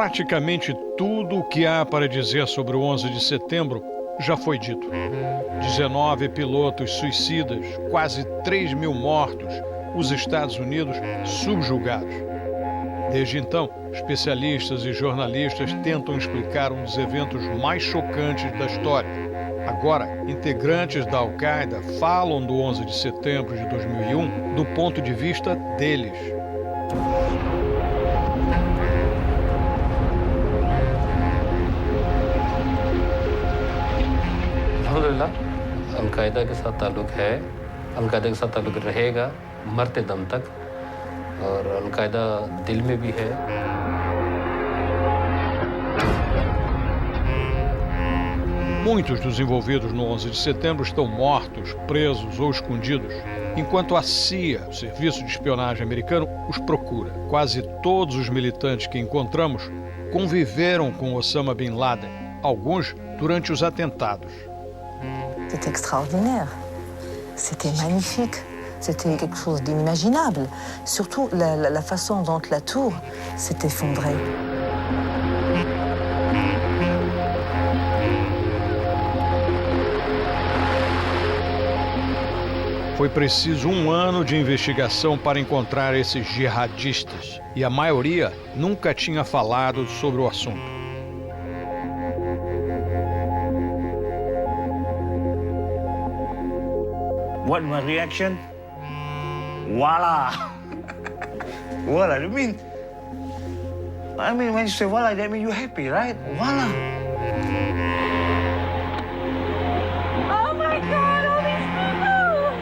Praticamente tudo o que há para dizer sobre o 11 de setembro já foi dito. 19 pilotos suicidas, quase 3 mil mortos, os Estados Unidos subjugados. Desde então, especialistas e jornalistas tentam explicar um dos eventos mais chocantes da história. Agora, integrantes da Al-Qaeda falam do 11 de setembro de 2001 do ponto de vista deles. अल्हम्दुलिल्लाह अल-कायदा के साथ ताल्लुक है, अल-कायदा के साथ ताल्लुक रहेगा मरते दम तक और अल-कायदा दिल में भी है. Muitos dos envolvidos no 11 de setembro estão mortos, presos ou escondidos, enquanto a CIA, o Serviço de Espionagem Americano, os procura. Quase todos os militantes que encontramos conviveram com Osama Bin Laden, alguns durante os atentados. C'était extraordinaire, c'était magnifique, c'était quelque chose d'inimaginable. Surtout la façon dont la tour s'est effondrée. Foi preciso 1 ano de investigação para encontrar esses jihadistas, e a maioria nunca tinha falado sobre o assunto. What my reaction? Voila! Voila, I mean, when you say voila, that means you're happy, right? Voila! Oh my God, all these people!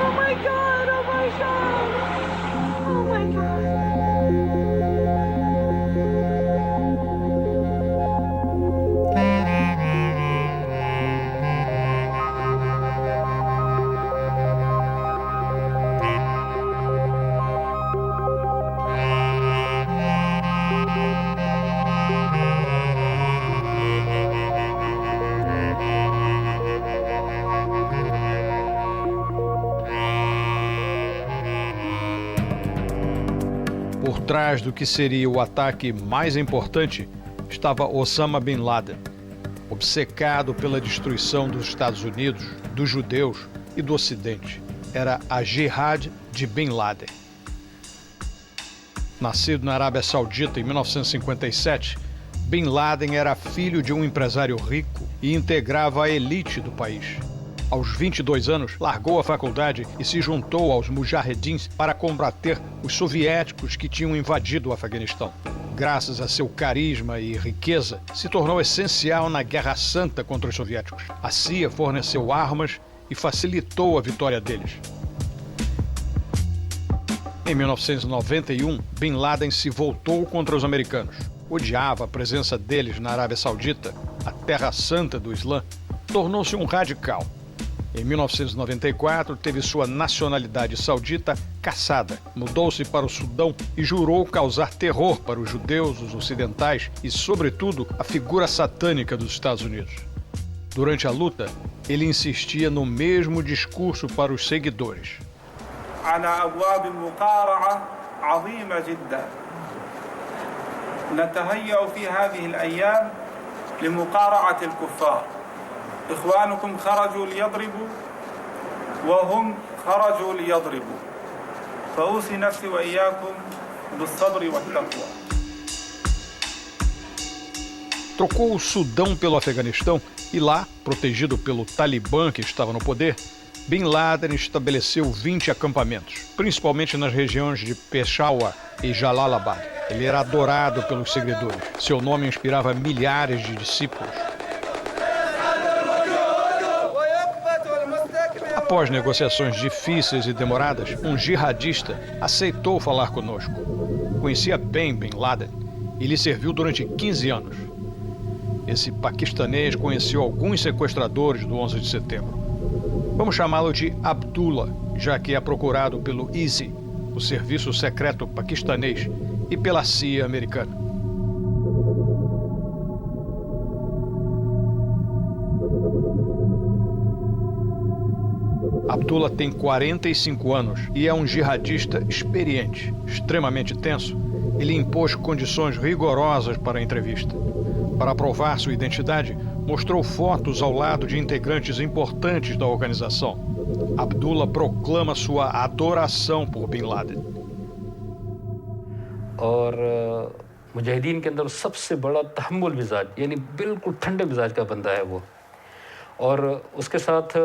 Oh my God, oh my God! Oh my God. Por trás do que seria o ataque mais importante estava Osama Bin Laden, obcecado pela destruição dos Estados Unidos, dos judeus e do Ocidente. Era a Jihad de Bin Laden. Nascido na Arábia Saudita em 1957, Bin Laden era filho de um empresário rico e integrava a elite do país. Aos 22 anos, largou a faculdade e se juntou aos mujahedins para combater os soviéticos que tinham invadido o Afeganistão. Graças a seu carisma e riqueza, se tornou essencial na Guerra Santa contra os soviéticos. A CIA forneceu armas e facilitou a vitória deles. Em 1991, Bin Laden se voltou contra os americanos. Odiava a presença deles na Arábia Saudita, a terra santa do Islã. Tornou-se um radical. Em 1994, teve sua nacionalidade saudita cassada, mudou-se para o Sudão e jurou causar terror para os judeus, os ocidentais e, sobretudo, a figura satânica dos Estados Unidos. Durante a luta, ele insistia no mesmo discurso para os seguidores. على أبواب مقارعة عظيمة جدا نتهيأ في هذه الأيام لمقارعة الكفار إخوانكم خرجوا ليضربوا وهم خرجوا ليضربوا فأوصي نفسي وإياكم بالصبر والتقوى. Trocou o Sudão pelo Afeganistão e lá, protegido pelo Talibã que estava no poder, Bin Laden estabeleceu 20 acampamentos, principalmente nas regiões de Peshawar e Jalalabad. Ele era adorado pelos seguidores. Seu nome inspirava milhares de discípulos. Após negociações difíceis e demoradas, um jihadista aceitou falar conosco. Conhecia bem Bin Laden e lhe serviu durante 15 anos. Esse paquistanês conheceu alguns sequestradores do 11 de setembro. Vamos chamá-lo de Abdullah, já que é procurado pelo ISI, o serviço secreto paquistanês, e pela CIA americana. Abdullah tem 45 anos e é um jihadista experiente, extremamente tenso ele impôs condições rigorosas para a entrevista. Para provar sua identidade, mostrou fotos ao lado de integrantes importantes da organização. Abdullah proclama sua adoração por Bin Laden. और मुजाहिदीन के अंदर सबसे बड़ा तहम्मुल मिजाज, यानी बिल्कुल ठंडे मिजाज का बंदा है वो। और उसके साथ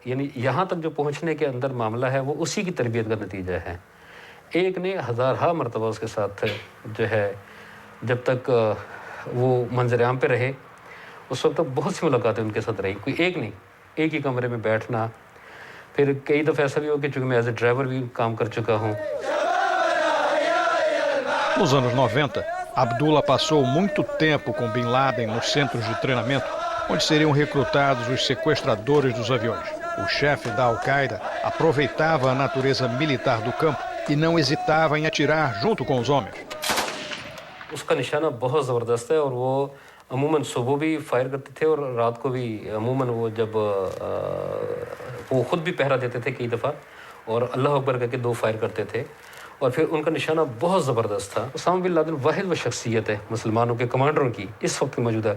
यानी यहाँ तक जो पहुँचने के अंदर मामला है वो उसी की तरबियत का नतीजा है। एक ने हज़ारहा मरतबा उसके साथ जो है जब तक वो मंजर-ए-आम पे रहे उस वक्त तक बहुत सी मुलाकातें उनके साथ रही, कोई एक नहीं, एक ही कमरे में बैठना। फिर कई दफ़ा ऐसा भी हो कि चूँकि मैं एज ए ड्राइवर भी काम कर चुका हूँ। Nos anos 90, Abdullah passou muito tempo com Bin Laden nos centros de treinamento, onde seriam recrutados os sequestradores dos aviões. O chefe da Al-Qaeda aproveitava a natureza militar do campo e não hesitava em atirar junto com os homens. उसका निशाना बहुत ज़बरदस्त है और वो अमूमन सुबह भी फायर करते थे और रात को भी अमूमन वो जब वो खुद भी पहरा देते थे कई दफ़ा और अल्लाह अकबर करके 2 फायर करते थे और फिर उनका निशाना बहुत ज़बरदस्त था। उसामा बिन लादेन वाहिद वो शख्सियत है मुसलमानों के कमांडरों की इस वक्त मौजूदा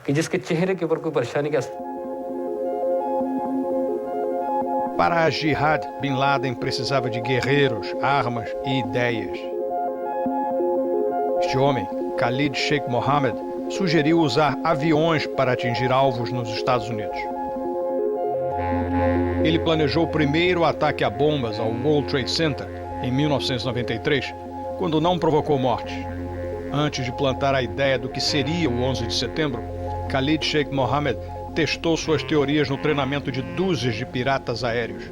कि जिसके चेहरे के ऊपर कोई परेशानी का। Para a jihad, Bin Laden precisava de guerreiros, armas e ideias. Este homem, Khalid Sheikh Mohammed, sugeriu usar aviões para atingir alvos nos Estados Unidos. Ele planejou o primeiro ataque a bombas ao World Trade Center em 1993, quando não provocou mortes. Antes de plantar a ideia do que seria o 11 de setembro, Khalid Sheikh Mohammed testou suas teorias no treinamento de dúzias de piratas aéreos.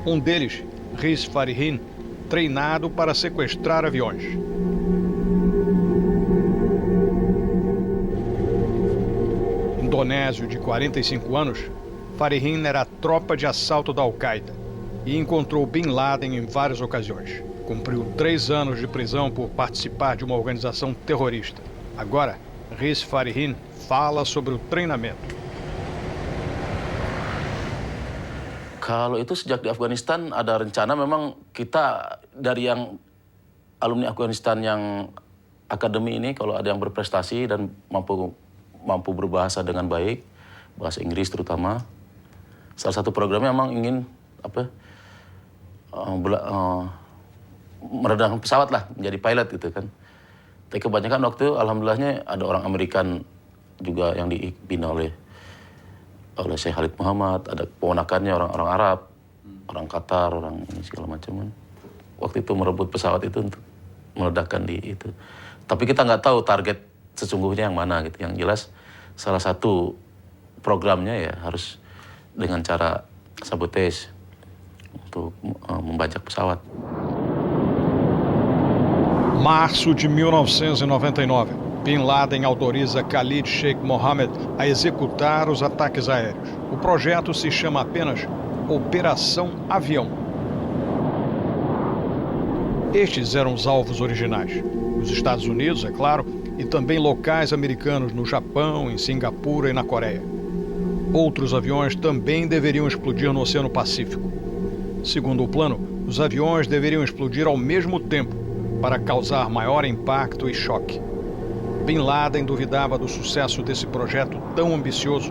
Um deles, Riz Farihin, treinado para sequestrar aviões. Indonésio de 45 anos, Farihin era a tropa de assalto da Al-Qaeda e encontrou Bin Laden em várias ocasiões. Cumpriu 3 anos de prisão por participar de uma organização terrorista. Agora, Riz Farihin fala sobre o treinamento. Kalau itu sejak di Afghanistan ada rencana memang kita dari yang alumni Afghanistan yang akademi ini kalau ada yang berprestasi dan mampu berbahasa dengan baik, bahasa Inggris terutama. Salah satu programnya memang ingin meredam pesawat lah, menjadi pilot gitu kan. Tapi kebanyakan waktu alhamdulillahnya ada orang Amerikan juga yang dibina oleh Syekh Khalid Muhammad, ada ponakannya orang-orang Arab, orang Qatar, orang ini segala macam kan. Waktu itu merebut pesawat itu untuk meledakkan di itu. Tapi kita nggak tahu target sesungguhnya yang mana gitu. Yang jelas salah satu programnya ya harus dengan cara sabotage untuk membajak pesawat. Março de 1999. Bin Laden autoriza Khalid Sheikh Mohammed a executar os ataques aéreos. O projeto se chama apenas Operação Avião. Estes eram os alvos originais. Os Estados Unidos, é claro, e também locais americanos no Japão, em Singapura e na Coreia. Outros aviões também deveriam explodir no Oceano Pacífico. Segundo o plano, os aviões deveriam explodir ao mesmo tempo para causar maior impacto e choque. Bin Laden duvidava do sucesso desse projeto tão ambicioso,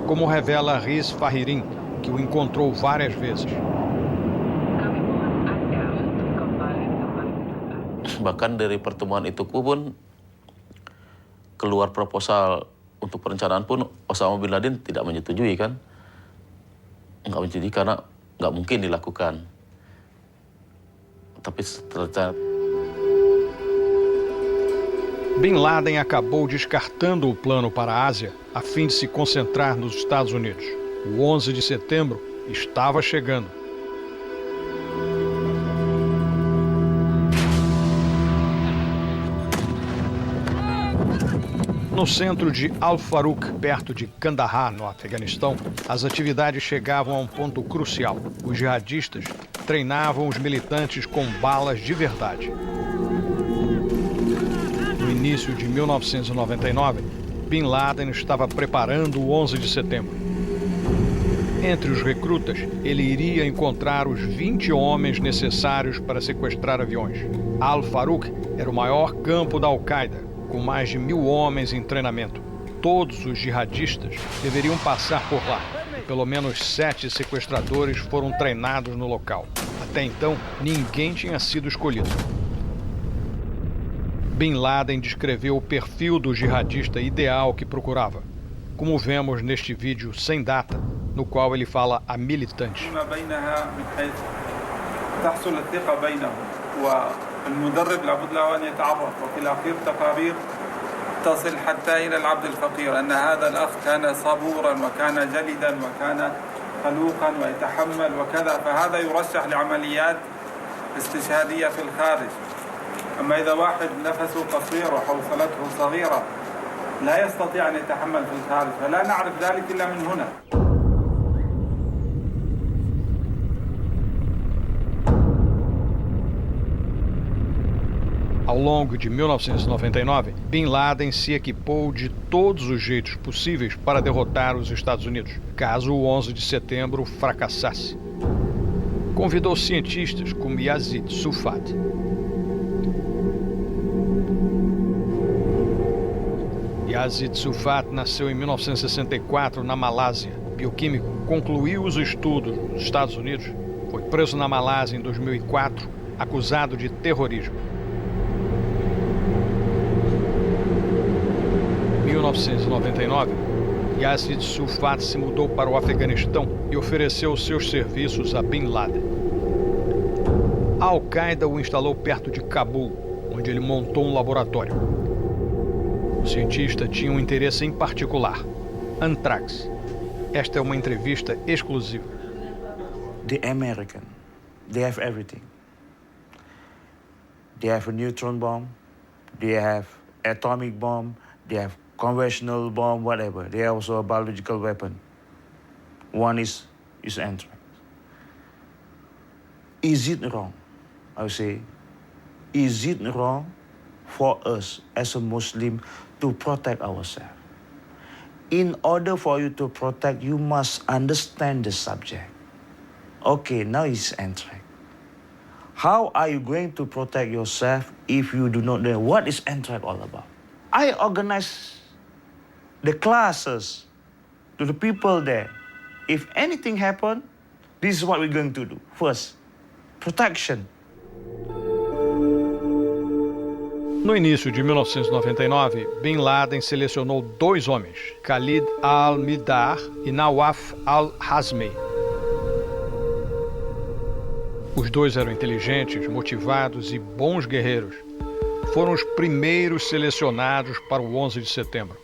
como revela Riz Farihin, que o encontrou várias vezes. Bahkan dari pertemuan itu pun keluar proposal untuk perencanaan pun Osama Bin Laden tidak menyetujui kan. Nggak menyetujui karena nggak mungkin dilakukan. Tapi ternyata Bin Laden acabou descartando o plano para a Ásia a fim de se concentrar nos Estados Unidos. O 11 de setembro estava chegando. No centro de Al-Faruq, perto de Kandahar, no Afeganistão, as atividades chegavam a um ponto crucial. Os jihadistas treinavam os militantes com balas de verdade. No início de 1999, Bin Laden estava preparando o 11 de setembro. Entre os recrutas, ele iria encontrar os 20 homens necessários para sequestrar aviões. Al-Farouq era o maior campo da Al-Qaeda, com mais de 1.000 homens em treinamento. Todos os jihadistas deveriam passar por lá. E pelo menos 7 sequestradores foram treinados no local. Até então, ninguém tinha sido escolhido. Bin Laden descreveu o perfil do jihadista ideal que procurava, como vemos neste vídeo sem data, no qual ele fala a militantes. تصل حتى إلى العبد الفقير أن هذا الأخ كان صبورا وكان جلدا وكان خلوقا ويتحمل وكذا، فهذا يرشح لعمليات استشهادية في الخارج. أما إذا واحد نفسه قصير وحوصلته صغيرة لا يستطيع أن يتحمل في الخارج، فلا نعرف ذلك إلا من هنا. Ao longo de 1999, Bin Laden se equipou de todos os jeitos possíveis para derrotar os Estados Unidos, caso o 11 de setembro fracassasse. Convidou cientistas como Yazid Sufat. Yazid Sufat nasceu em 1964 na Malásia. Bioquímico, concluiu os estudos nos Estados Unidos, foi preso na Malásia em 2004, acusado de terrorismo. Em 1999, Yazid Sufat se mudou para o Afeganistão e ofereceu seus serviços a Bin Laden. A Al-Qaeda o instalou perto de Cabul, onde ele montou um laboratório. O cientista tinha um interesse em particular: anthrax. Esta é uma entrevista exclusiva. The American, they have everything. They have a neutron bomb, they have atomic bomb, they have conventional bomb, whatever. They have also a biological weapon. One is anthrax. Is it wrong? I would say, is it wrong for us as a Muslim to protect ourselves? In order for you to protect, you must understand the subject. Okay, now it's anthrax. How are you going to protect yourself if you do not know what is anthrax all about? I organize the classes to the people there. If anything happens, this is what we're going to do. First, protection. No início de 1999, Bin Laden selecionou 2 homens, Khalid al-Mihdhar e Nawaf al-Hazmi. Os 2 eram inteligentes, motivados e bons guerreiros. Foram os primeiros selecionados para o 11 de setembro.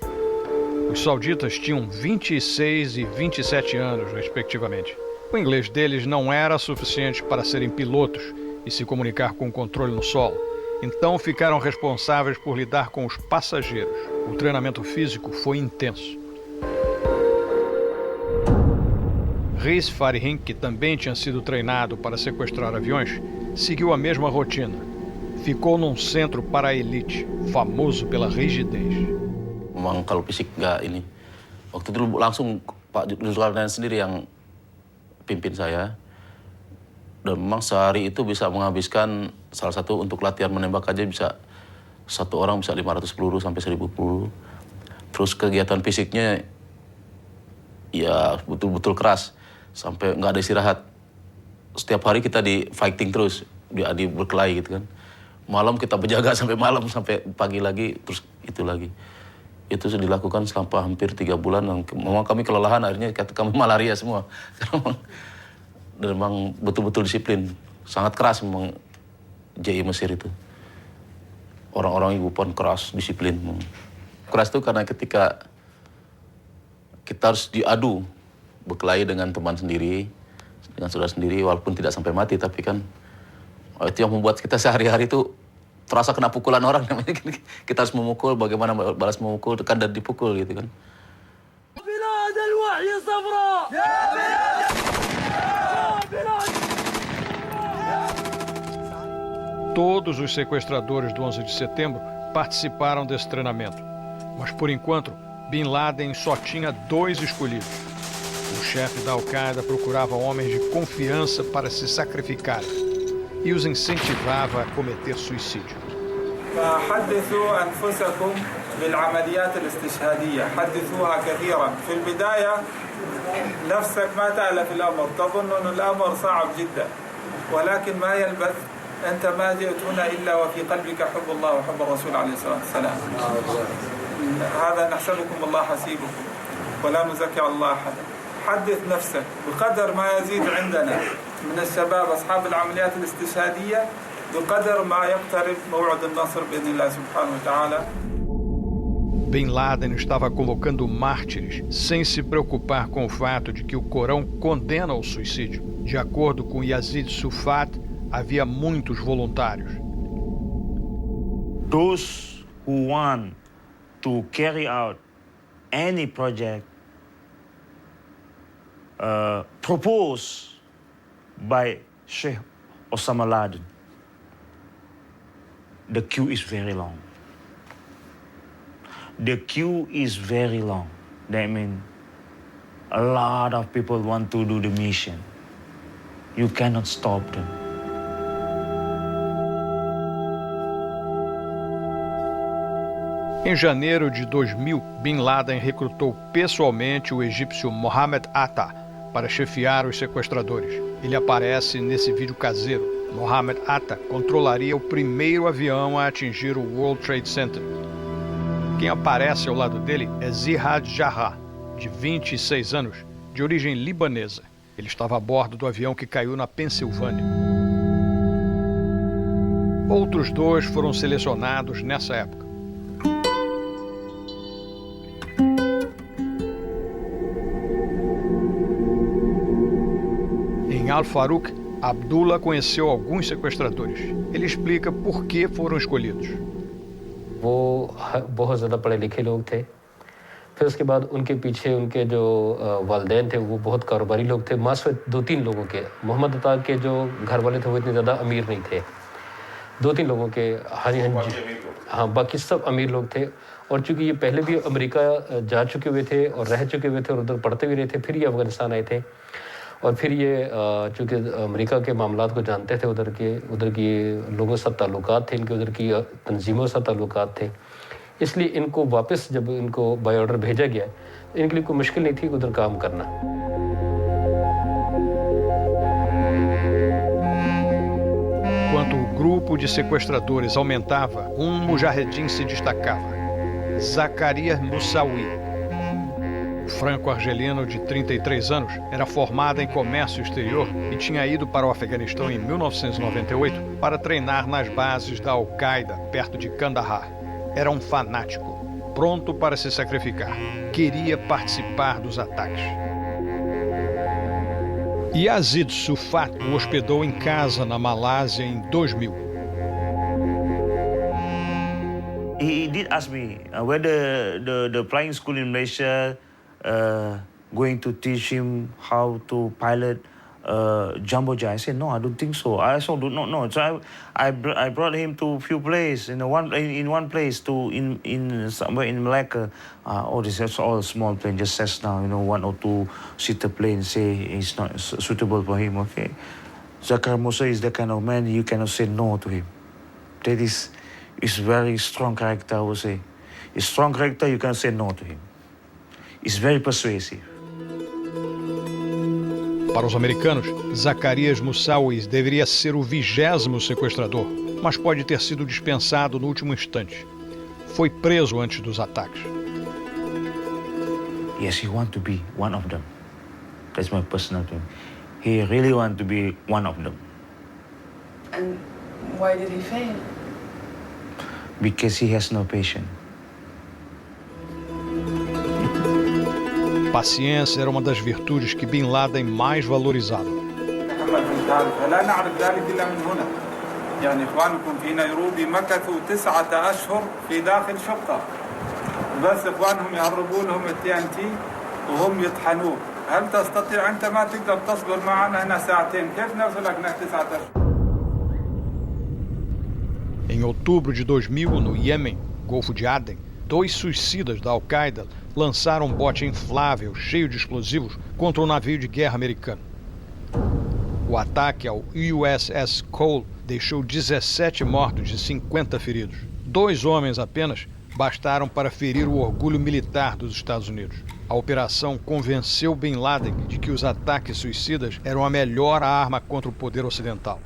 Os sauditas tinham 26 e 27 anos, respectivamente. O inglês deles não era suficiente para serem pilotos e se comunicar com o controle no solo. Então ficaram responsáveis por lidar com os passageiros. O treinamento físico foi intenso. Reis Farihin, que também tinha sido treinado para sequestrar aviões, seguiu a mesma rotina. Ficou num centro para a elite, famoso pela rigidez. Memang kalau fisik nggak ini. Waktu itu langsung Pak Zulkarnain sendiri yang pimpin saya. Dan memang sehari itu bisa menghabiskan salah satu untuk latihan menembak aja bisa satu orang bisa 500 peluru sampai 1000 peluru. Terus kegiatan fisiknya ya betul-betul keras sampai nggak ada istirahat. Setiap hari kita di fighting terus, di berkelahi gitu kan. Malam kita berjaga sampai malam sampai pagi lagi terus itu lagi. Itu sudah dilakukan selama hampir 3 bulan. Memang kami kelelahan, akhirnya kami malaria semua. Dan memang betul-betul disiplin. Sangat keras memang JI Mesir itu. Orang-orang ibu pun keras, disiplin. Keras itu karena ketika kita harus diadu, berkelahi dengan teman sendiri, dengan saudara sendiri, walaupun tidak sampai mati, tapi kan itu yang membuat kita sehari-hari itu terasa kena pukulan orang. Kita harus memukul, bagaimana balas memukul, tekan dan dipukul gitu kan. Todos os sequestradores do 11 de setembro participaram desse treinamento. Mas, por enquanto, Bin Laden só tinha 2 escolhidos: o chefe da Al-Qaeda procurava homens de confiança para se sacrificarem e os incentivava a cometer suicídio. فحدثوا أنفسكم بالعمليات الاستشهادية، حدثوها كثيرا. في البداية نفسك ما تألف الأمر، تظن أن الأمر صعب جدا، ولكن ما يلبث أنت ما جئت هنا إلا وفي قلبك حب الله وحب الرسول عليه الصلاة والسلام. هذا نحسبكم الله حسيبكم ولا نزكي على الله أحدا. حدث نفسك بقدر ما يزيد عندنا من الشباب أصحاب العمليات الاستشهادية بقدر ما يقترب موعد النصر بإذن الله سبحانه وتعالى. Bin Laden estava convocando mártires sem se preocupar com o fato de que o Corão condena o suicídio. De acordo com Yazid Sufat, havia muitos voluntários. Those who want to carry out any project proposed by Sheikh Osama Laden, the queue is very long. The queue is very long. That means a lot of people want to do the mission. You cannot stop them. Em janeiro de 2000, Bin Laden recrutou pessoalmente o egípcio Mohammed Atta para chefiar os sequestradores. Ele aparece nesse vídeo caseiro. Mohammed Atta controlaria o primeiro avião a atingir o World Trade Center. Quem aparece ao lado dele é Zihad Jarrah, de 26 anos, de origem libanesa. Ele estava a bordo do avião que caiu na Pensilvânia. Outros dois foram selecionados nessa época. Em Al-Faruq, Abdullah conheceu alguns sequestradores. Ele explica por que foram escolhidos. वो बहुत ज़्यादा पढ़े लिखे लोग थे। फिर उसके बाद उनके पीछे उनके जो वालिदैन थे वो बहुत कारोबारी लोग थे। मास्टर 2-3 लोगों के, मोहम्मद अता के जो घर वाले थे वो इतने ज़्यादा अमीर नहीं थे। 2-3 लोगों के हाँ बाकी सब अमीर लोग थे। और चूँकि ये पहले भी अमेरिका जा चुके हुए थे और रह चुके हुए थे और उधर पढ़ते भी रहे थे, फिर ये अफ़गानिस्तान आए थे। और फिर ये चूँकि अमेरिका के मामलात को जानते थे, उधर की लोगों से ताल्लुकात थे, इनके उधर की तंजीमों से ताल्लुकात थे, इसलिए इनको वापस जब इनको बाय ऑर्डर भेजा गया इनके लिए कोई मुश्किल नहीं थी उधर काम करना। Quando o grupo de sequestradores aumentava, mujahedin se destacava: Zacarias Moussaoui. O franco-argelino de 33 anos era formado em comércio exterior e tinha ido para o Afeganistão em 1998 para treinar nas bases da Al-Qaeda, perto de Kandahar. Era um fanático, pronto para se sacrificar. Queria participar dos ataques. Yazid Sufat o hospedou em casa na Malásia em 2000. He did ask me whether the flying school in Malaysia going to teach him how to pilot jumbo jet. I said, no, I don't think so. I also do not know. So I brought him to a few places. In one place in somewhere in Malacca. This is all small plane, just Cessna, 1 or 2 seater plane. Say it's not suitable for him. Okay, Zakar Musa is the kind of man you cannot say no to him. That is very strong character, I would say. A strong character, you cannot say no to him. It's very persuasive. Para os americanos, Zacarias Moussaoui deveria ser o 20º sequestrador, mas pode ter sido dispensado no último instante. Foi preso antes dos ataques. Yes, he wants to be one of them. That's my personal thing. He really wants to be one of them. And why did he fail? Because he has no patience. Paciência era uma das virtudes que Bin Laden mais valorizava. يعني إخوانكم في نيروبي مكثوا 9 أشهر في داخل شقة بس إخوانهم يهربونهم الTNT وهم يطحنوه. هل تستطيع أنت ما تقدر تصبر معنا هنا ساعتين؟ كيف نرسلك هناك 9 أشهر؟ Em outubro de 2000, no Iêmen, Golfo de Aden, 2 suicidas da Al-Qaeda lançaram um bote inflável cheio de explosivos contra um navio de guerra americano. O ataque ao USS Cole deixou 17 mortos e 50 feridos. 2 homens apenas bastaram para ferir o orgulho militar dos Estados Unidos. A operação convenceu Bin Laden de que os ataques suicidas eram a melhor arma contra o poder ocidental.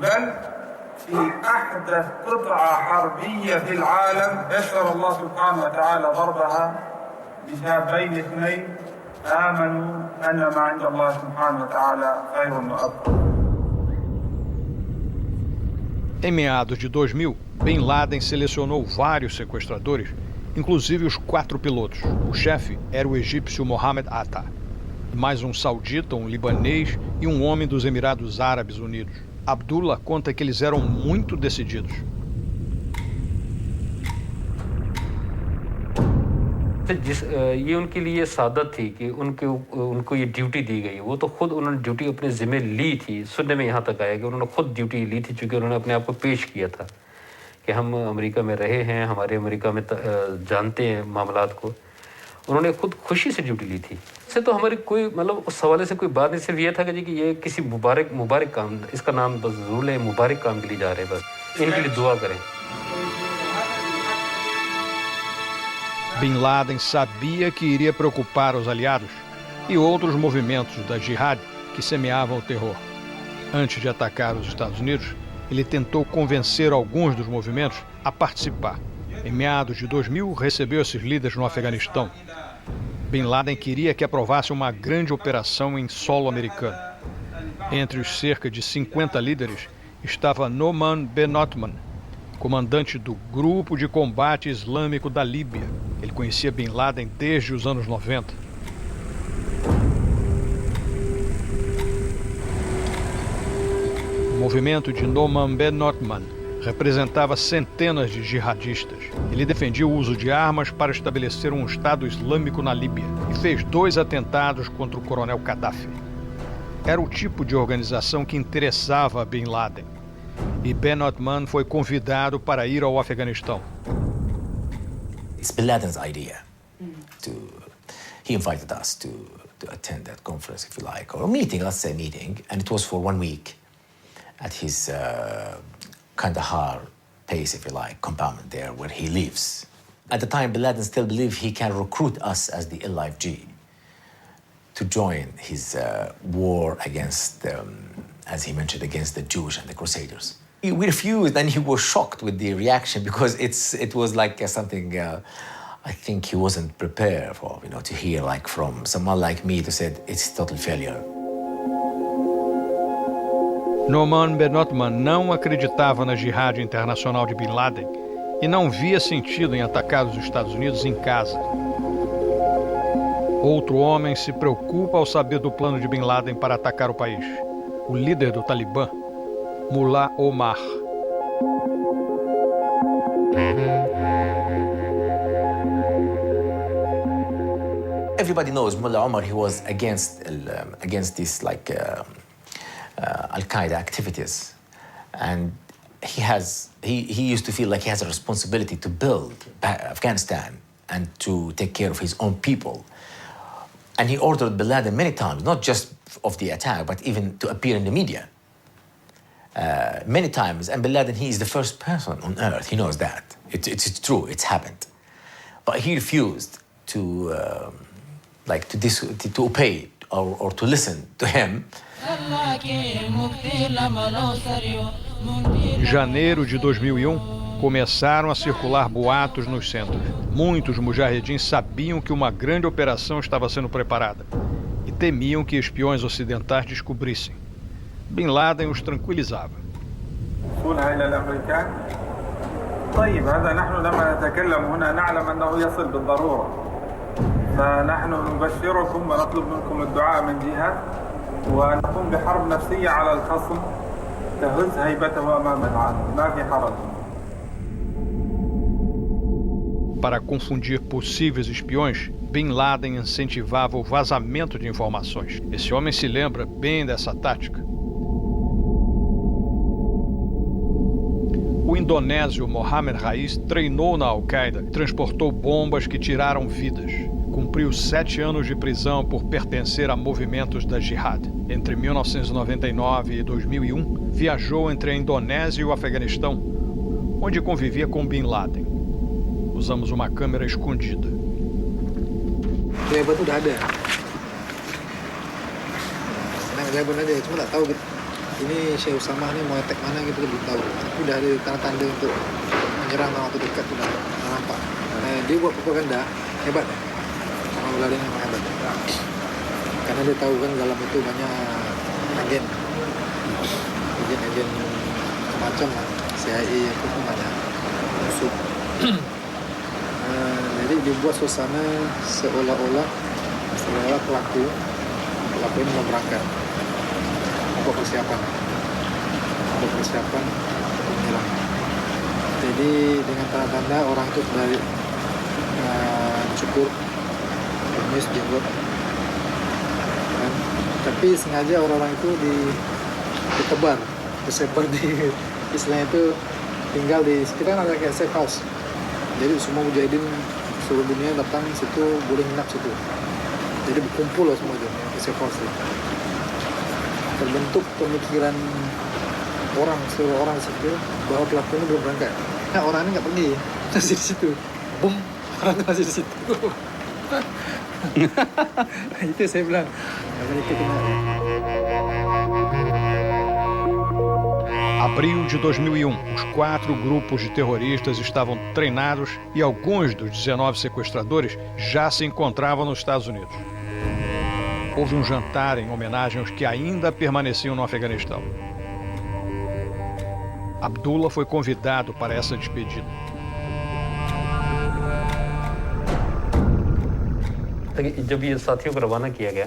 بل في أحدث قطعة حربية في العالم يسر الله سبحانه وتعالى ضربها بشابين اثنين آمنوا أن ما عند الله سبحانه وتعالى خير وأبقى. Em meados de 2000, Bin Laden selecionou vários sequestradores, inclusive os 4 pilotos. O chefe era o egípcio Mohammed Atta, mais um saudita, um libanês e um homem dos Emirados Árabes Unidos. Abdullah conta que eles eram muito decididos. ये उनके लिए सादत थी कि उनको ये ड्यूटी दी गई। वो तो खुद उन्होंने ड्यूटी अपने ज़िम्मे ली थी। सुनने में यहाँ तक आया कि उन्होंने खुद ड्यूटी ली थी, चूँकि उन्होंने अपने आप को पेश किया था कि हम अमेरिका में रहे हैं, हमारे अमेरिका में जानते हैं मामलात को। उन्होंने खुद खुशी से ड्यूटी ली थी। इससे तो हमारी कोई मतलब उस हवाले से कोई बात नहीं, सिर्फ ये था कि जी कि ये किसी मुबारक काम, इसका नाम बस ज़रूर है, मुबारक काम के लिए जा रहे हैं, बस इनके लिए दुआ करें। Bin Laden sabia que iria preocupar os aliados e outros movimentos da Jihad que semeavam o terror. Antes de atacar os Estados Unidos, ele tentou convencer alguns dos movimentos a participar. Em meados de 2000, recebeu esses líderes no Afeganistão. Bin Laden queria que aprovasse uma grande operação em solo americano. Entre os cerca de 50 líderes estava Noman Ben-Othman, comandante do Grupo de Combate Islâmico da Líbia. Ele conhecia Bin Laden desde os anos 90. O movimento de Noman Ben-Othman representava centenas de jihadistas. Ele defendia o uso de armas para estabelecer um Estado Islâmico na Líbia e fez 2 atentados contra o coronel Gaddafi. Era o tipo de organização que interessava a Bin Laden. E Ben-Othman foi convidado para ir ao Afeganistão. It's Bin Laden's idea. He invited us to attend that conference, if you like, or a meeting, let's say meeting, and it was for 1 week at his Kandahar base, if you like, compound there where he lives. At the time, Bin Laden still believed he can recruit us as the LIFG to join his war against, as he mentioned, against the Jewish and the Crusaders. We refused, and he was shocked with the reaction because it was like something I think he wasn't prepared for, to hear like from someone like me to say it's total failure. Noman Ben-Othman não acreditava na jihad internacional de Bin Laden e não via sentido em atacar os Estados Unidos em casa. Outro homem se preocupa ao saber do plano de Bin Laden para atacar o país. O líder do Talibã, Mullah Omar. Everybody knows Mullah Omar. He was against this Al-Qaeda activities, and he used to feel like he has a responsibility to build Afghanistan and to take care of his own people. And he ordered Bin Laden many times, not just of the attack, but even to appear in the media. Many times, and Bin Laden, he is the first person on earth, he knows that. It's true, it's happened. But he refused to obey or to listen to him. Em janeiro de 2001, começaram a circular boatos nos centros. Muitos mujahedins sabiam que uma grande operação estava sendo preparada e temiam que espiões ocidentais descobrissem. Bin Laden os tranquilizava. طيب هذا نحن لما نتكلم هنا نعلم أنه يصل بالضرورة فنحن نبشركم ونطلب منكم الدعاء من جهة ونقوم بحرب نفسية على الخصم تهز هيبته أمام العالم ما في حرج. Para confundir possíveis espiões, Bin Laden incentivava o vazamento de informações. Esse homem se lembra bem dessa tática. O indonésio Mohammed Rais treinou na Al-Qaeda e transportou bombas que tiraram vidas. Cumpriu 7 anos de prisão por pertencer a movimentos da Jihad. Entre 1999 e 2001, viajou entre a Indonésia e o Afeganistão, onde convivia com Bin Laden. Usamos uma câmera escondida. Label itu udah ada. Senang label ada, cuma tak tahu ini Syekh Usamah ni mau attack mana gitu belum tahu. Tapi udah ada tanda-tanda untuk menyerang waktu dekat tu dah nampak. Dia buat propaganda hebat. Sama Bin Laden memang hebat. Karena dia tahu kan dalam itu banyak agen macam CIA itu pun banyak masuk. Jadi dibuat suasana seolah-olah pelaku ini mau berangkat. Apa persiapan untuk menyerang. Jadi dengan tanda-tanda orang itu dari cukur, kumis, jenggot. Tapi sengaja orang-orang itu disebar di istilahnya itu tinggal di sekitar ada kayak safe house. Jadi semua mujahidin seluruh dunia datang situ boleh nginap situ. Jadi berkumpul lah semua itu di safe house. Terbentuk pemikiran seluruh orang di situ bahwa pelaku ini belum berangkat. Nah orang ini nggak pergi, masih di situ. Bum, orang itu masih di situ. Itu saya bilang. Abril de 2001, os 4 grupos de terroristas estavam treinados e alguns dos 19 sequestradores já se encontravam nos Estados Unidos. Houve um jantar em homenagem aos que ainda permaneciam no Afeganistão. Abdullah foi convidado para essa despedida. जब ये साथियों को रवाना किया गया,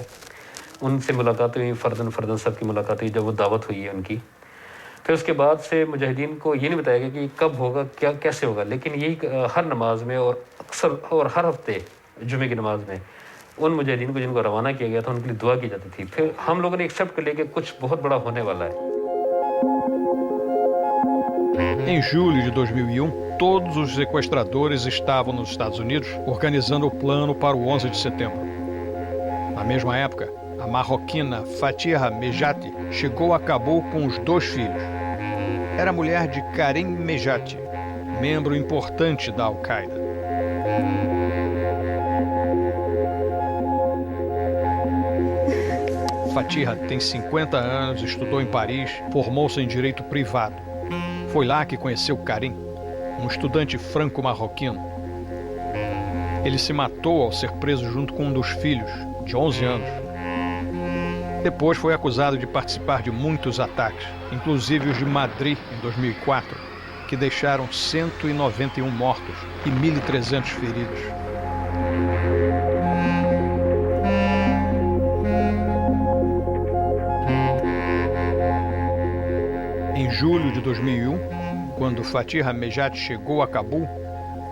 उनसे मुलाकात हुई, फर्दन सब की मुलाकात हुई, जब वो दावत हुई है उनकी, फिर उसके बाद से मुजाहिदीन को ये नहीं बताया गया कि कब होगा, क्या कैसे होगा, लेकिन यही हर नमाज में और अक्सर और हर हफ्ते जुमे की नमाज में उन मुजाहिदीन को जिनको रवाना किया गया था उनके लिए दुआ की जाती थी. फिर हम लोगों ने एक्सेप्ट कर लिया कि कुछ बहुत बड़ा होने वाला है. Em julho de 2001, todos os sequestradores estavam nos Estados Unidos organizando o plano para o 11 de setembro. Na mesma época, a marroquina Fatiha Mejati chegou a Cabul com os 2 filhos. Era mulher de Karim Mejati, membro importante da Al-Qaeda. Fatiha tem 50 anos, estudou em Paris, formou-se em direito privado. Foi lá que conheceu Karim, um estudante franco-marroquino. Ele se matou ao ser preso junto com um dos filhos, de 11 anos. Depois foi acusado de participar de muitos ataques, inclusive os de Madrid em 2004, que deixaram 191 mortos e 1.300 feridos. Em julho de 2001, quando Fatiha Mejati chegou a Cabul,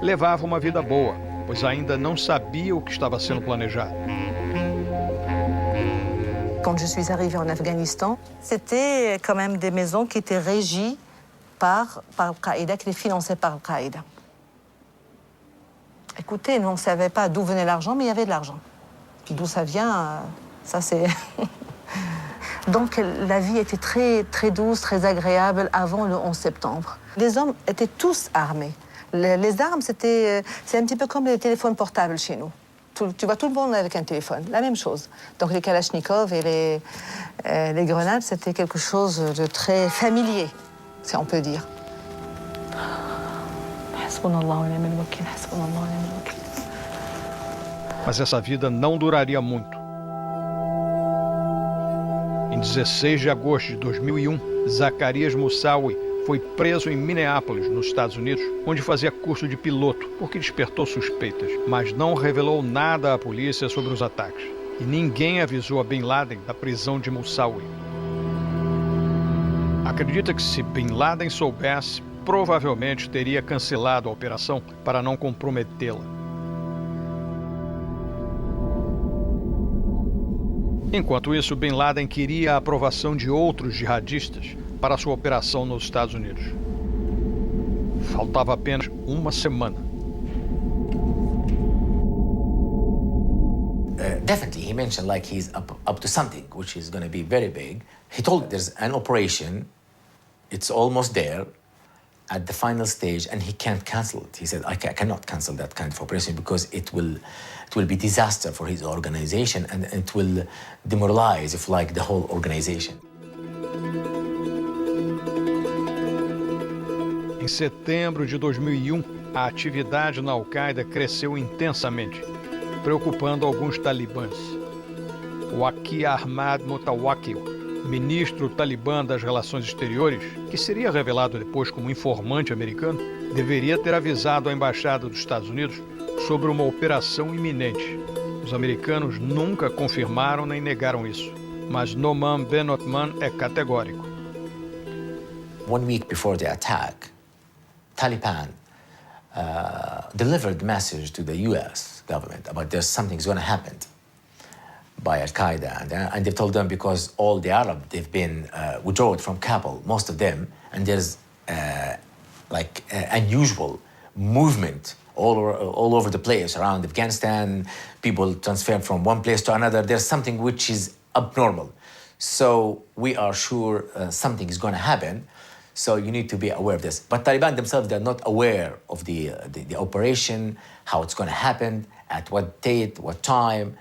levava uma vida boa, pois ainda não sabia o que estava sendo planejado. Quand je suis arrivée en Afghanistan, c'était quand même des maisons qui étaient régies par Al-Qaïda, qui étaient financées par Al-Qaïda. Écoutez, nous, on ne savait pas d'où venait l'argent, mais il y avait de l'argent. Puis d'où ça vient, ça c'est... Donc la vie était très, très douce, très agréable avant le 11 septembre. Les hommes étaient tous armés. Les armes, c'est un petit peu comme les téléphones portables chez nous. Tu vois tout le monde avec un téléphone, la même chose. Donc les kalachnikovs et les grenades, c'était quelque chose de très familier, si on peut dire. Mas essa vida não duraria muito. Em 16 de agosto de 2001, Zacarias Moussaoui foi preso em Minneapolis, nos Estados Unidos, onde fazia curso de piloto, porque despertou suspeitas, mas não revelou nada à polícia sobre os ataques. E ninguém avisou a Bin Laden da prisão de Moussaoui. Acredita que se Bin Laden soubesse, provavelmente teria cancelado a operação para não comprometê-la. Enquanto isso, Bin Laden queria a aprovação de outros jihadistas para sua operação nos Estados Unidos. Faltava apenas uma semana. Definitely, he mentioned like he's up to something, which is going to be very big. He told there's an operation, it's almost there, at the final stage, and he can't cancel it. He said, I cannot cancel that kind of operation because it will be disaster for his organization, and it will demoralize, if like, the whole organization. Em setembro de 2001, a atividade na Al-Qaeda cresceu intensamente, preocupando alguns talibãs. Waqi Ahmad Mutawakkil, ministro talibã das Relações Exteriores, que seria revelado depois como informante americano, deveria ter avisado a embaixada dos Estados Unidos sobre uma operação iminente. Os americanos nunca confirmaram nem negaram isso, mas Noman Ben Othman é categórico. 1 week before the attack, Taliban delivered the message to the U.S. government about there's something's going to happen by Al-Qaeda, and they've told them because all the Arab, they've been withdrawn from Kabul, most of them, and there's unusual movement all over the place around Afghanistan, people transferred from one place to another. There's something which is abnormal. So we are sure something is going to happen. So you need to be aware of this. But Taliban themselves, they're not aware of the operation, how it's going to happen, at what date, what time,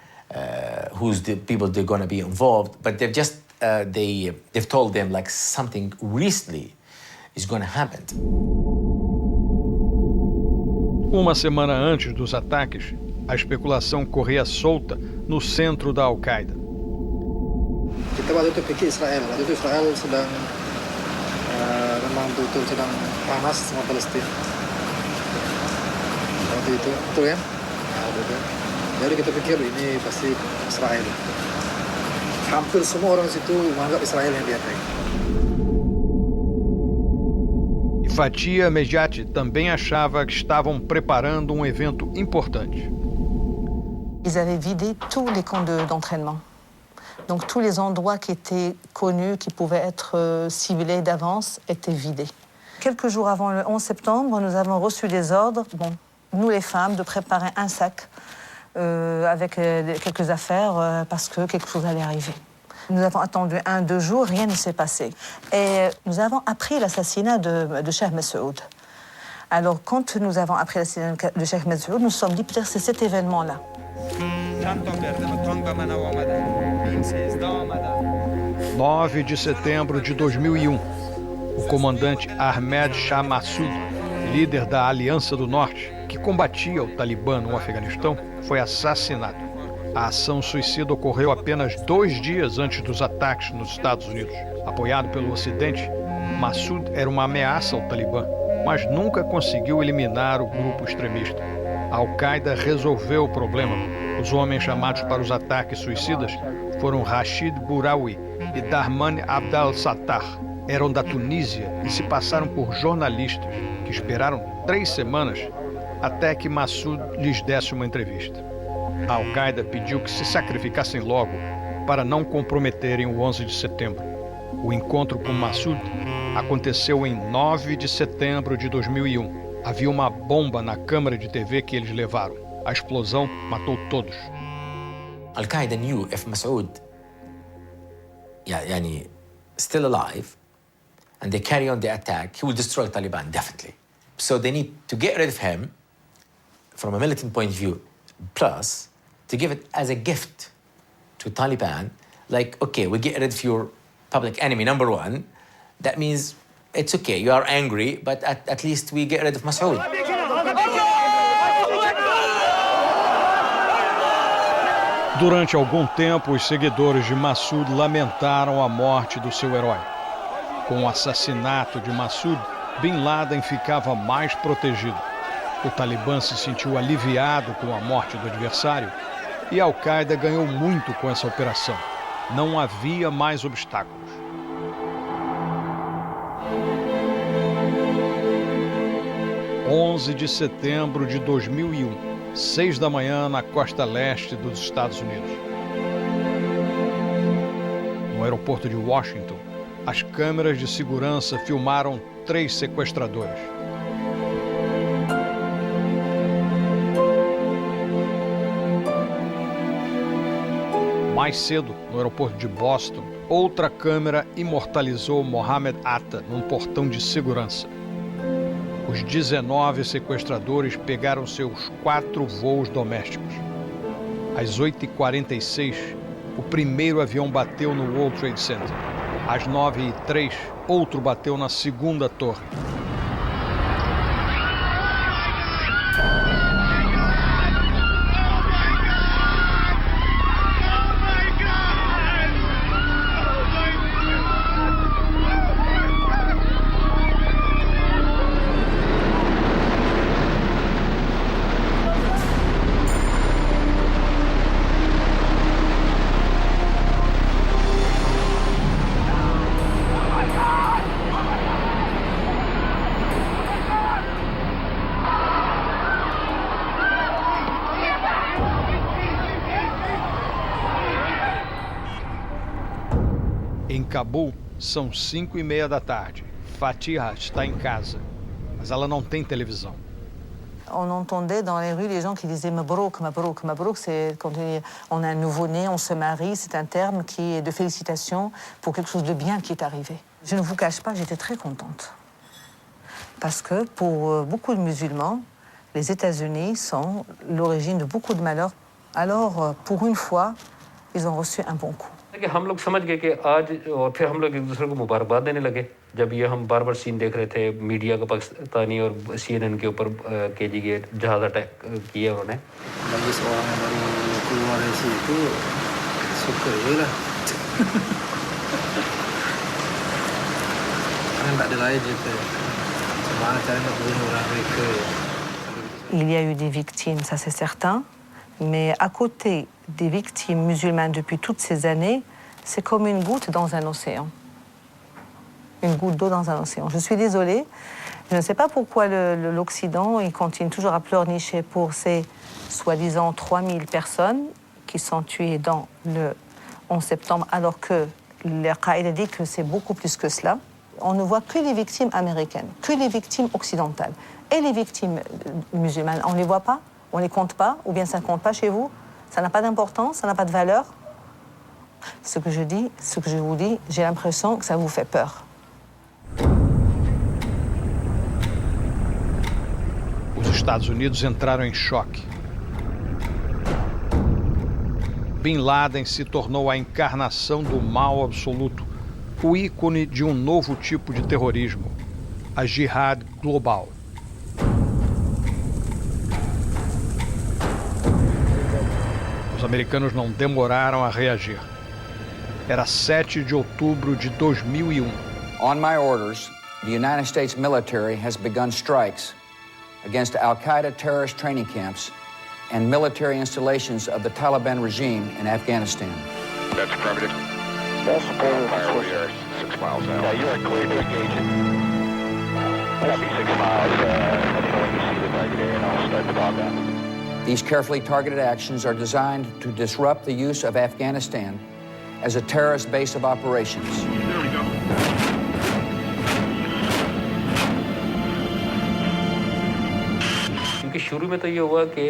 who's the people they're going to be involved. But they've just, they've told them like something recently is going to happen. Uma semana antes dos ataques, a especulação corria solta no centro da Al-Qaeda. Kita waktu itu pergi Israel. Waktu itu Israel sedang memang betul sedang panas sama Palestina. Waktu itu, betul kan? Ya, betul. Jadi kita pikir ini pasti Israel. Hampir semua orang situ menganggap Israel yang diattack. Fatia Mejati também achava que estavam preparando um evento importante. Ils avaient vidé tous les camps d'entraînement. Donc tous les endroits qui étaient connus, qui pouvaient être ciblés d'avance, étaient vidés. Quelques jours avant le 11 septembre, nous avons reçu des ordres, nous les femmes, de préparer un sac avec quelques affaires parce que quelque chose allait arriver. Nous avons attendu 1-2 jours, rien ne s'est passé. Et nous avons appris l'assassinat de Cheikh Massoud. Alors, quand nous avons appris l'assassinat de Cheikh Massoud, nous nous sommes dit peut-être c'est cet événement-là. 9 de setembro de 2001, o comandante Ahmed Shah Massoud, líder da Aliança do Norte, que combatia o Talibã no Afeganistão, foi assassinado. A ação suicida ocorreu apenas 2 dias antes dos ataques nos Estados Unidos. Apoiado pelo Ocidente, Massoud era uma ameaça ao Talibã, mas nunca conseguiu eliminar o grupo extremista. A Al-Qaeda resolveu o problema. Os homens chamados para os ataques suicidas foram Rashid Bouraoui e Darman Abdel-Sattar. Eram da Tunísia e se passaram por jornalistas que esperaram 3 semanas até que Massoud lhes desse uma entrevista. A Al-Qaeda pediu que se sacrificassem logo para não comprometerem o 11 de setembro. O encontro com Massoud aconteceu em 9 de setembro de 2001. Havia uma bomba na câmara de TV que eles levaram. A explosão matou todos. Al-Qaeda knew if Massoud still alive and they carry on the attack, he will destroy Taliban, definitely. So they need to get rid of him from a militant point of view, plus to give it as a gift to Taliban, like, okay, we get rid of your public enemy, number one. That means it's okay, you are angry, but at least we get rid of Massoud. Durante algum tempo, os seguidores de Massoud lamentaram a morte do seu herói. Com o assassinato de Massoud, Bin Laden ficava mais protegido. O Talibã se sentiu aliviado com a morte do adversário e a Al-Qaeda ganhou muito com essa operação. Não havia mais obstáculos. – 11 de setembro de 2001, 6 da manhã na costa leste dos Estados Unidos. no aeroporto de Washington, as câmeras de segurança filmaram 3 sequestradores. Mais cedo, no aeroporto de Boston, outra câmera imortalizou Mohamed Atta num portão de segurança. Os 19 sequestradores pegaram seus 4 voos domésticos. Às 8h46, o primeiro avião bateu no World Trade Center. Às 9h03, outro bateu na segunda torre. Em Cabul, são 5h30 da tarde. Fatiha está em casa, mas ela não tem televisão. On entendait dans les rues les gens qui disaient Mabrouk, Mabrouk. Mabrouk, c'est quand on a un nouveau-né, on se marie, c'est un terme qui est de félicitations pour quelque chose de bien qui est arrivé. Je ne vous cache pas, j'étais très contente. Parce que pour beaucoup de musulmans, les États-Unis sont l'origine de beaucoup de malheurs. Alors, pour une fois, ils ont reçu un bon coup. हम लोग समझ गए कि आज और फिर हम लोग एक दूसरे को मुबारकबाद देने लगे जब ये हम बार-बार सीन देख रहे थे मीडिया का पाकिस्तानी और CNN के ऊपर KG के जहाज अटैक किया उन्होंने bagi seorang yang baru keluar dari situ suka je lah karena tak ada lain je ke macam mana cara nak bunuh orang mereka. Il y a eu des victimes, ça c'est certain. Mais à côté des victimes musulmanes depuis toutes ces années, c'est comme une goutte dans un océan. Une goutte d'eau dans un océan. Je suis désolée, je ne sais pas pourquoi l'Occident il continue toujours à pleurnicher pour ces soi-disant 3000 personnes qui sont tuées dans le 11 septembre, alors que l'Al-Qaïda dit que c'est beaucoup plus que cela. On ne voit que les victimes américaines, que les victimes occidentales. Et les victimes musulmanes, on ne les voit pas? On ne les compte pas, ou bien ça ne compte pas chez vous, ça n'a pas d'importance, ça n'a pas de valeur. Ce que je dis, ce que je vous dis, j'ai l'impression que ça vous fait peur. Os Estados Unidos entraram em choque. Bin Laden se tornou a encarnação do mal absoluto, o ícone de um novo tipo de terrorismo, a Jihad global. Os americanos não demoraram a reagir. Era 7 de outubro de 2001. On my orders, the United States military has begun strikes against Al-Qaeda terrorist training camps and military installations of the Taliban regime in Afghanistan. That's affirmative. All support fire, we are 6 miles out. Yeah, you are clear to engage it. Copy 6 miles. Let me know when you see the target area and I'll start the combat. These carefully targeted actions are designed to disrupt the use of Afghanistan as a terrorist base of operations. There we go. क्योंकि शुरू में तो ये हुआ कि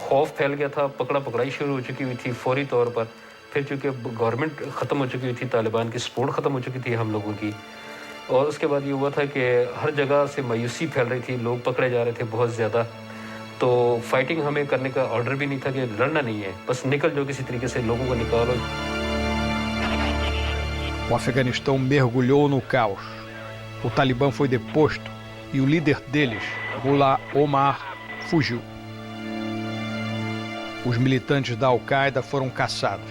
खौफ फैल गया था, पकड़ा-पकड़ाई शुरू हो चुकी हुई थी फौरी तौर पर। फिर चूँकि गवर्नमेंट ख़त्म हो चुकी हुई थी, तालिबान की सपोर्ट ख़त्म हो चुकी थी हम लोगों की, और उसके बाद ये हुआ था कि हर जगह से मायूसी फैल रही थी, लोग पकड़े जा रहे थे बहुत ज़्यादा। तो फाइटिंग हमें करने का ऑर्डर भी नहीं था कि लड़ना नहीं है, बस निकल जाओ किसी तरीके से, लोगों को निकालो। O Afeganistão mergulhou no caos. O Talibã foi deposto e o líder deles, Mullah Omar, fugiu. Os militantes da Al-Qaeda foram caçados.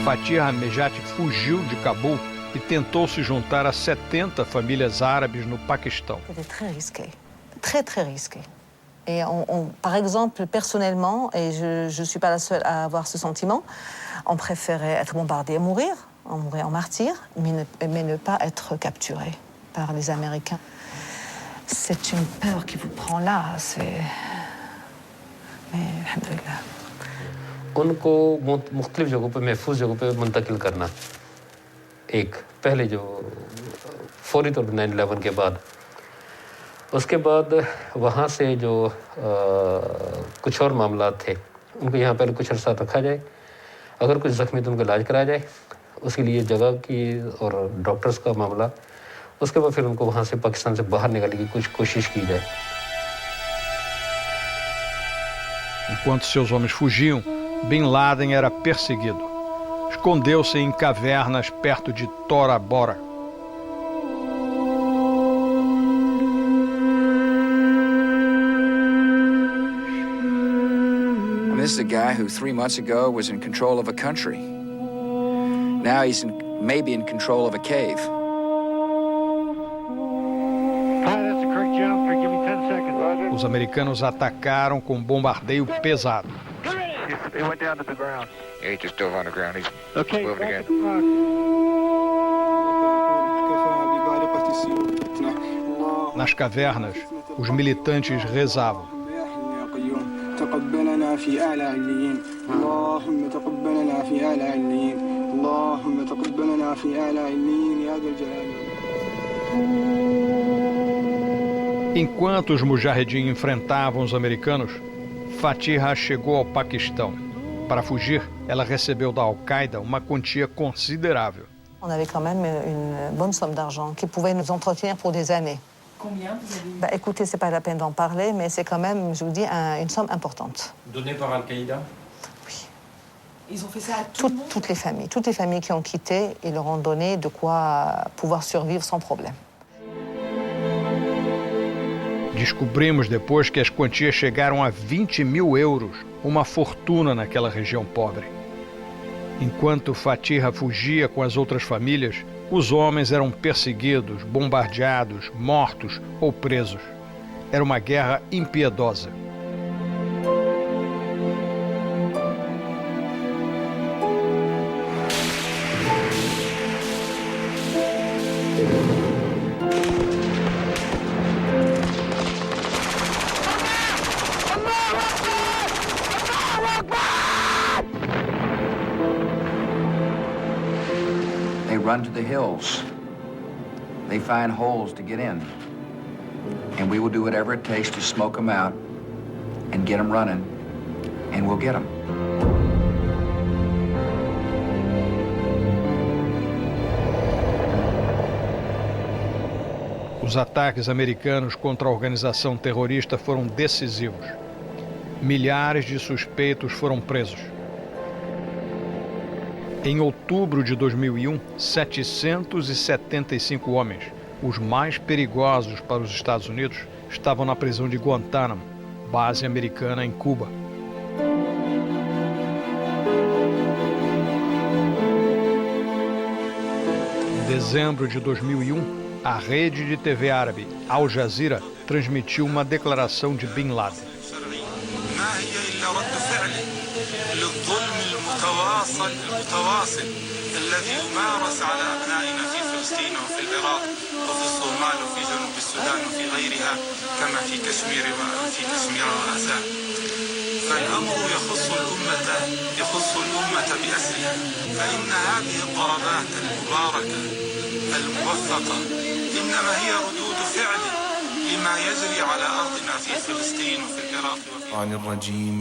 Fatiha Mejati fugiu de Cabul e tentou se juntar a 70 famílias árabes no Paquistão. C'était très risqué, très très risqué. Et par exemple, personnellement, et je ne suis pas la seule à avoir ce sentiment, on préférait être bombardé et mourir on mourrait en martyr, mais ne pas être capturé par les Américains. C'est une peur qui vous prend là, c'est... Mais, alhamdoulilah. उनको मुख्तलिफ जगहों पे महफूज जगहों पे मुंतकिल करना एक पहले जो फौरी तौर पर 9/11 के बाद उसके बाद वहाँ से जो कुछ और मामला थे उनको यहाँ पहले कुछ अर्सा रखा जाए अगर कुछ ज़ख्मी तो उनका इलाज कराया जाए उसके लिए जगह की और डॉक्टर्स का मामला उसके बाद फिर उनको वहाँ से पाकिस्तान से बाहर निकालने की कुछ कोशिश की जाए Enquanto seus homens fugiam, Bin Laden era perseguido. Escondeu-se em cavernas perto de Tora Bora. This is a guy who 3 months ago was in control of a country. Now he's maybe in control of a cave. Os americanos atacaram com bombardeio pesado. He went down to the ground. Yeah, he just dove on the ground. He's moving again. Nas cavernas, os militantes rezavam. تقبلنا في أعلى عليين اللهم تقبلنا في أعلى عليين اللهم تقبلنا في أعلى عليين يا ذا الجلال. Enquanto os mujahedin enfrentavam os americanos, Fatiha chegou ao Paquistão. Para fugir, ela recebeu da Al-Qaeda uma quantia considerável. On avait quand même une bonne somme d'argent qui pouvait nous entretenir pour des années. Combien vous avez... Écoutez, c'est pas la peine d'en parler, mais c'est quand même, je vous dis, une somme importante. Donnée par Al-Qaïda? Oui. Ils ont fait ça à tout le monde? Toutes les familles qui ont quitté, ils leur ont donné de quoi pouvoir survivre sans problème. Descobrimos depois que as quantias chegaram a 20 mil euros, uma fortuna naquela região pobre. Enquanto Fatiha fugia com as outras famílias, os homens eram perseguidos, bombardeados, mortos ou presos. Era uma guerra impiedosa. They run to the hills. They find holes to get in. And we will do whatever it takes to smoke them out and get them running, and we'll get them. Os ataques americanos contra a organização terrorista foram decisivos. Milhares de suspeitos foram presos. Em outubro de 2001, 775 homens, os mais perigosos para os Estados Unidos, estavam na prisão de Guantánamo, base americana em Cuba. Em dezembro de 2001, a rede de TV árabe Al Jazeera transmitiu uma declaração de Bin Laden. المتواصل الذي يمارس على أبنائنا في فلسطين وفي العراق وفي الصومال وفي جنوب السودان وفي غيرها كما في كشمير وغزة فالأمر يخص الأمة بأسرها فإن هذه الضربات المباركة الموفقة إنما هي ردود فعل لما يجري على أرضنا في فلسطين وفي العراق وفي الرجيم.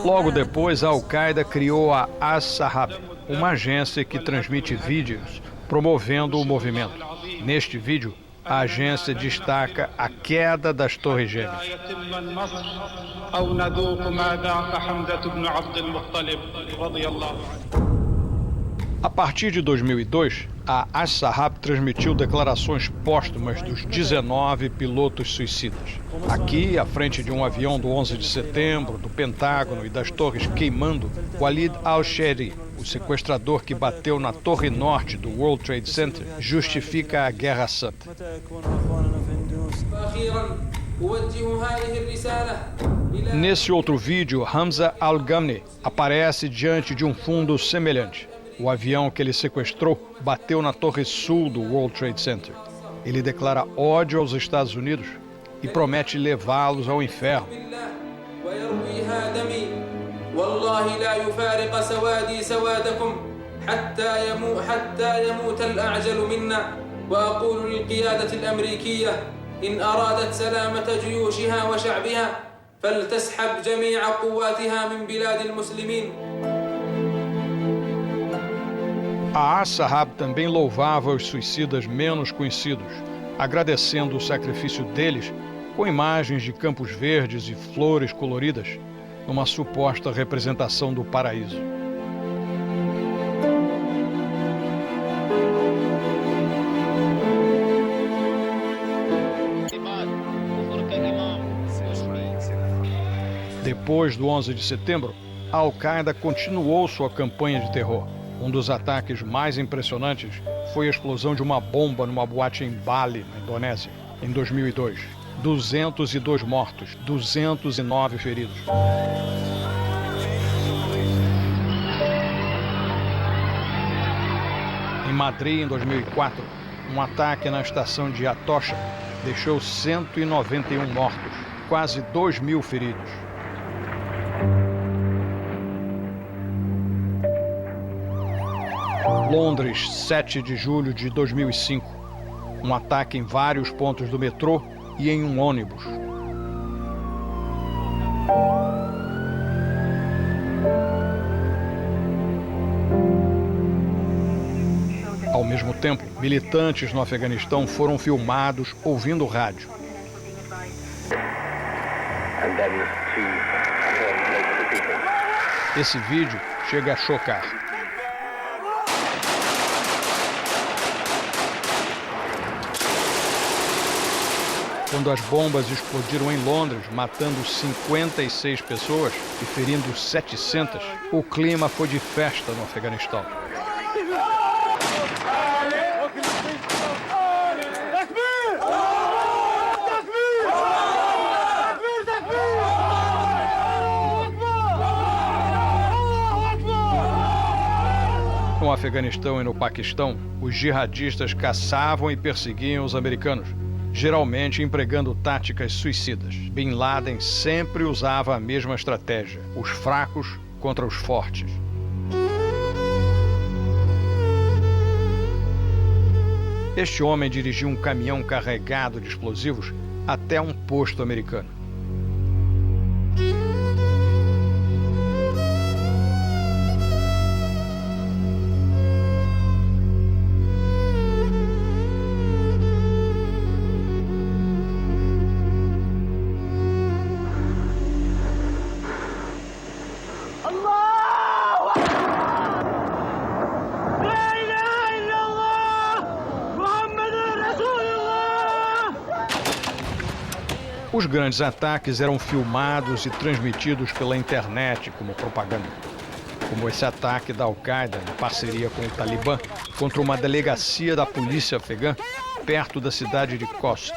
Logo depois, a Al-Qaeda criou a As-Sahab, uma agência que transmite vídeos promovendo o movimento. Neste vídeo, a agência destaca a queda das Torres Gêmeas. A partir de 2002, a As-Sahab transmitiu declarações póstumas dos 19 pilotos suicidas. Aqui, à frente de um avião do 11 de setembro, do Pentágono e das torres queimando, Walid al-Shehri, o sequestrador que bateu na torre norte do World Trade Center, justifica a Guerra Santa. Nesse outro vídeo, Hamza Al-Ghamdi aparece diante de um fundo semelhante. O avião que ele sequestrou bateu na torre sul do World Trade Center. Ele declara ódio aos Estados Unidos e promete levá-los ao inferno. A Assahab também louvava os suicidas menos conhecidos, agradecendo o sacrifício deles com imagens de campos verdes e flores coloridas, numa suposta representação do paraíso. Depois do 11 de setembro, a Al-Qaeda continuou sua campanha de terror. Um dos ataques mais impressionantes foi a explosão de uma bomba numa boate em Bali, na Indonésia, em 2002. 202 mortos, 209 feridos. Em Madrid, em 2004, um ataque na estação de Atocha deixou 191 mortos, quase 2.000 feridos. Londres, 7 de julho de 2005. Um ataque em vários pontos do metrô e em um ônibus. Ao mesmo tempo, militantes no Afeganistão foram filmados ouvindo rádio. Esse vídeo chega a chocar. Quando as bombas explodiram em Londres, matando 56 pessoas e ferindo 700, o clima foi de festa no Afeganistão. No Afeganistão e no Paquistão, os jihadistas caçavam e perseguiam os americanos, geralmente empregando táticas suicidas. Bin Laden sempre usava a mesma estratégia: os fracos contra os fortes. Este homem dirigiu um caminhão carregado de explosivos até um posto americano. Os grandes ataques eram filmados e transmitidos pela internet como propaganda, como esse ataque da Al-Qaeda em parceria com o Talibã contra uma delegacia da polícia afegã perto da cidade de Khost.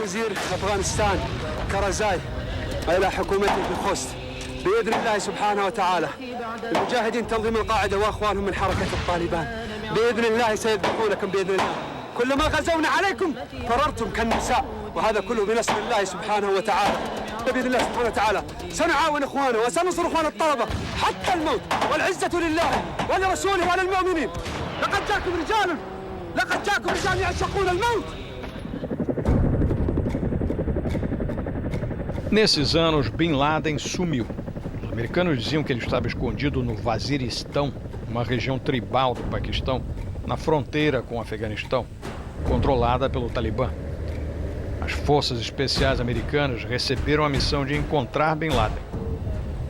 وزير أفغانستان كرزاي إلى حكومته في خوست بإذن الله سبحانه وتعالى. المجاهدين تنظيم القاعدة وأخوانهم من حركة الطالبان بإذن الله سيذبحونكم بإذن الله. كلما غزونا عليكم فررتم كالنساء وهذا كله بنصر الله سبحانه وتعالى. بإذن الله سبحانه وتعالى سنعاون إخواننا وسننصر إخوان الطلبة حتى الموت والعزة لله ولرسوله وللمؤمنين. لقد جاءكم رجال يعشقون الموت. Nesses anos, Bin Laden sumiu. Os americanos diziam que ele estava escondido no Waziristão, uma região tribal do Paquistão, na fronteira com o Afeganistão, controlada pelo Talibã. As forças especiais americanas receberam a missão de encontrar Bin Laden.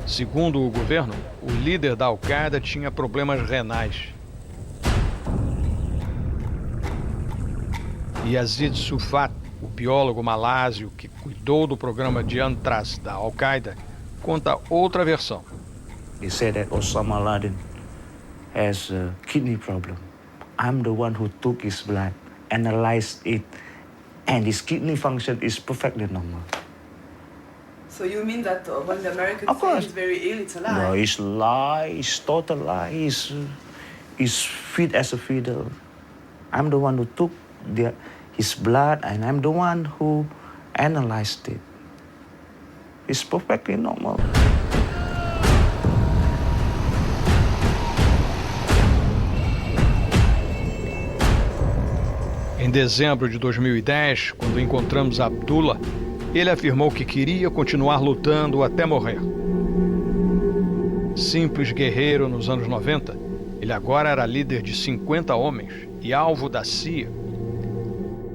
Segundo o governo, o líder da Al-Qaeda tinha problemas renais. Yazid Sufat, o biólogo malásio que cuidou do programa de Antras da Al-Qaeda, conta outra versão. They say that Osama Laden has a kidney problem. I'm the one who took his blood, analyzed it, and his kidney function is perfectly normal. So you mean that when the Americans Of course. say he's very ill, it's a lie? No, it's lie. It's total lie. He's fit as a fiddle. I'm the one who took his blood, and I'm the one who analyzed it. It's perfectly normal. Em dezembro de 2010, quando encontramos Abdullah, ele afirmou que queria continuar lutando até morrer. Simples guerreiro nos anos 90, ele agora era líder de 50 homens e alvo da CIA.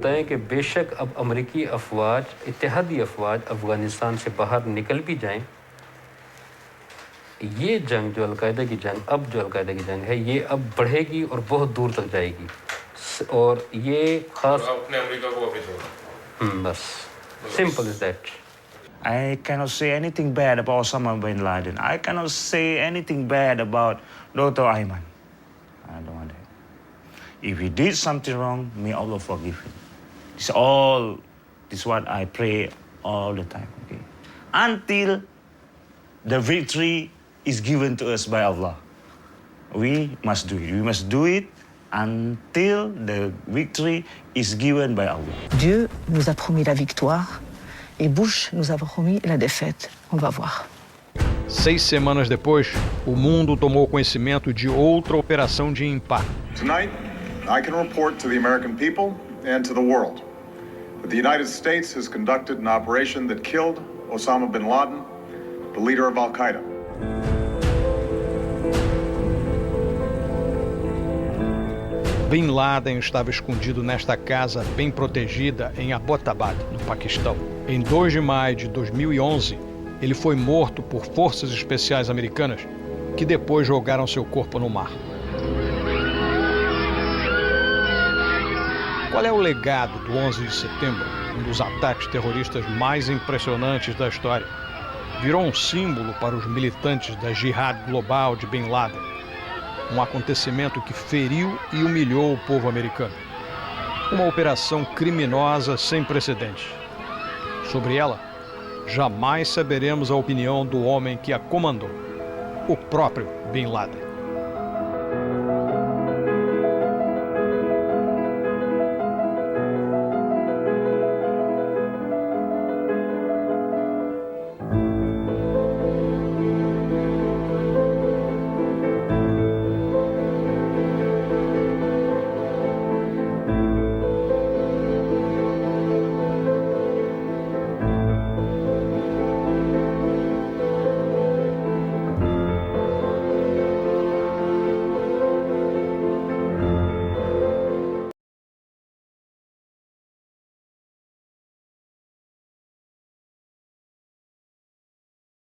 है कि बेशक अब अमेरिकी अफवाज इत्तेहादी अफवाज अफगानिस्तान से बाहर निकल भी जाएं, ये जंग जो अलकायदा की जंग अब जो अलकायदा की जंग है ये अब बढ़ेगी और बहुत दूर तक जाएगी और ये खास अपने अमेरिका को वापस होगा बस simple as that. I cannot say anything bad about Osama bin Laden. I cannot say anything bad about Dr. Ayman. I don't want that. If he did something wrong, may Allah forgive him. This is what I pray all the time. Okay? Until the victory is given to us by Allah. We must do it. We must do it until the victory is given by Allah. Dieu nous a promis la victoire et Bush nous a promis la défaite. On va voir. 6 semanas depois, o mundo tomou conhecimento de outra operação de impacto. Tonight, I can report to the American people and to the world that the United States has conducted an operation that killed Osama bin Laden, the leader of Al-Qaeda. Bin Laden estava escondido nesta casa bem protegida em Abbottabad, no Paquistão. Em 2 de maio de 2011, ele foi morto por forças especiais americanas que depois jogaram seu corpo no mar. Qual é o legado do 11 de setembro, um dos ataques terroristas mais impressionantes da história? Virou um símbolo para os militantes da Jihad Global de Bin Laden. Um acontecimento que feriu e humilhou o povo americano. Uma operação criminosa sem precedentes. Sobre ela, jamais saberemos a opinião do homem que a comandou, o próprio Bin Laden.